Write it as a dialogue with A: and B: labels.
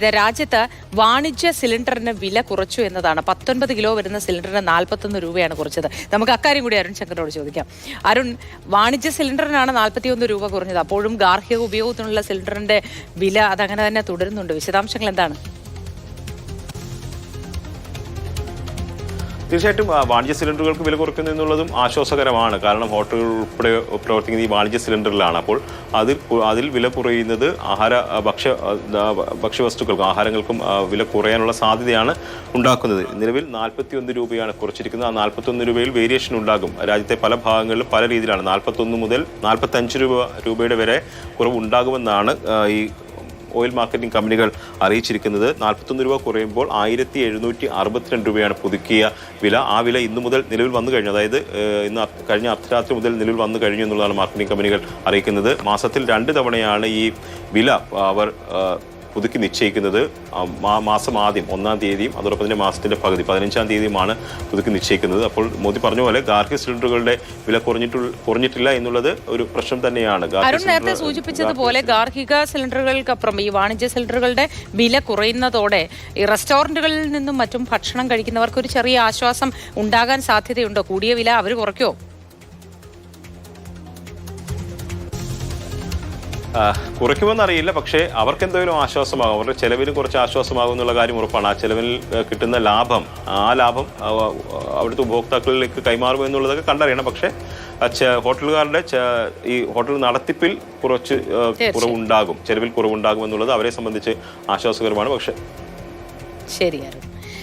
A: രാജ്യത്ത് വാണിജ്യ സിലിണ്ടറിന് വില കുറച്ചു എന്നതാണ്. 19 കിലോ വരുന്ന സിലിണ്ടറിന് 41 രൂപയാണ് കുറച്ചത്. നമുക്ക് അക്കാര്യം കൂടി അരുൺ ശങ്കറിനോട് ചോദിക്കാം. അരുൺ, വാണിജ്യ സിലിണ്ടറിനാണ് 41 രൂപ കുറഞ്ഞത്. അപ്പോഴും ഗാർഹിക ഉപയോഗത്തിനുള്ള സിലിണ്ടറിന്റെ വില അതങ്ങനെ തന്നെ തുടരുന്നുണ്ട്. വിശദാംശങ്ങൾ എന്താണ്?
B: തീർച്ചയായിട്ടും വാണിജ്യ സിലിണ്ടറുകൾക്ക് വില കുറയ്ക്കുന്നു എന്നുള്ളതും ആശ്വാസകരമാണ്. കാരണം ഹോട്ടലുകൾ ഉൾപ്പെടെ പ്രവർത്തിക്കുന്ന ഈ വാണിജ്യ സിലിണ്ടറിലാണ്. അപ്പോൾ അതിൽ വില കുറയുന്നത് ഭക്ഷ്യവസ്തുക്കൾക്കും ആഹാരങ്ങൾക്കും വില കുറയാനുള്ള സാധ്യതയാണ് ഉണ്ടാക്കുന്നത്. നിലവിൽ 41 രൂപയാണ് കുറച്ചിരിക്കുന്നത്. ആ 41 രൂപയിൽ വേരിയേഷൻ ഉണ്ടാകും. രാജ്യത്തെ പല ഭാഗങ്ങളിലും പല രീതിയിലാണ്. 41 മുതൽ 45 രൂപയുടെ വരെ കുറവ് ഉണ്ടാകുമെന്നാണ് ഈ ഓയിൽ മാർക്കറ്റിംഗ് കമ്പനികൾ അറിയിച്ചിരിക്കുന്നത്. 41 രൂപ കുറയുമ്പോൾ 1762 രൂപയാണ് പുതുക്കിയ വില. ആ വില ഇന്നു മുതൽ നിലവിൽ വന്നു കഴിഞ്ഞു. അതായത് ഇന്ന് കഴിഞ്ഞ അർദ്ധരാത്രി മുതൽ നിലവിൽ വന്നു കഴിഞ്ഞു എന്നുള്ളതാണ് മാർക്കറ്റിംഗ് കമ്പനികൾ അറിയിക്കുന്നത്. മാസത്തിൽ 2 തവണയാണ് ഈ വില അവർ പുതുക്കി നിശ്ചയിക്കുന്നത്. മാസം ആദ്യം 1-ാം തീയതിയും അതോടൊപ്പം തന്നെ മാസത്തിന്റെ പകുതി 15-ാം തീയതിയുമാണ് പുതുക്കി നിശ്ചയിക്കുന്നത്. അപ്പോൾ മോദി പറഞ്ഞ പോലെ ഗാർഹിക സിലിണ്ടറുകളുടെ വില കുറഞ്ഞിട്ടില്ല എന്നുള്ളത് ഒരു പ്രശ്നം തന്നെയാണ്.
A: അരുൺ നേരത്തെ സൂചിപ്പിച്ചതുപോലെ ഗാർഹിക സിലിണ്ടറുകൾക്കപ്പുറം ഈ വാണിജ്യ സിലിണ്ടറുകളുടെ വില കുറയുന്നതോടെ ഈ റെസ്റ്റോറന്റുകളിൽ നിന്നും മറ്റും ഭക്ഷണം കഴിക്കുന്നവർക്ക് ഒരു ചെറിയ ആശ്വാസം ഉണ്ടാകാൻ സാധ്യതയുണ്ടോ? കൂടിയ വില അവർ കുറയ്ക്കോ?
B: കുറയ്ക്കുമെന്നറിയില്ല. പക്ഷേ അവർക്ക് എന്തെങ്കിലും ആശ്വാസമാകും, അവരുടെ ചെലവിന് കുറച്ച് ആശ്വാസമാകും എന്നുള്ള കാര്യം ഉറപ്പാണ്. ആ ചെലവിൽ കിട്ടുന്ന ലാഭം അവിടുത്തെ ഉപഭോക്താക്കളിലേക്ക് കൈമാറുമോ എന്നുള്ളതൊക്കെ കണ്ടറിയണം. പക്ഷേ ഹോട്ടലുകാരുടെ ഈ ഹോട്ടൽ നടത്തിപ്പിൽ കുറച്ച് കുറവുണ്ടാകും, ചെലവിൽ കുറവുണ്ടാകും എന്നുള്ളത് അവരെ സംബന്ധിച്ച് ആശ്വാസകരമാണ്. പക്ഷേ
A: ശരി.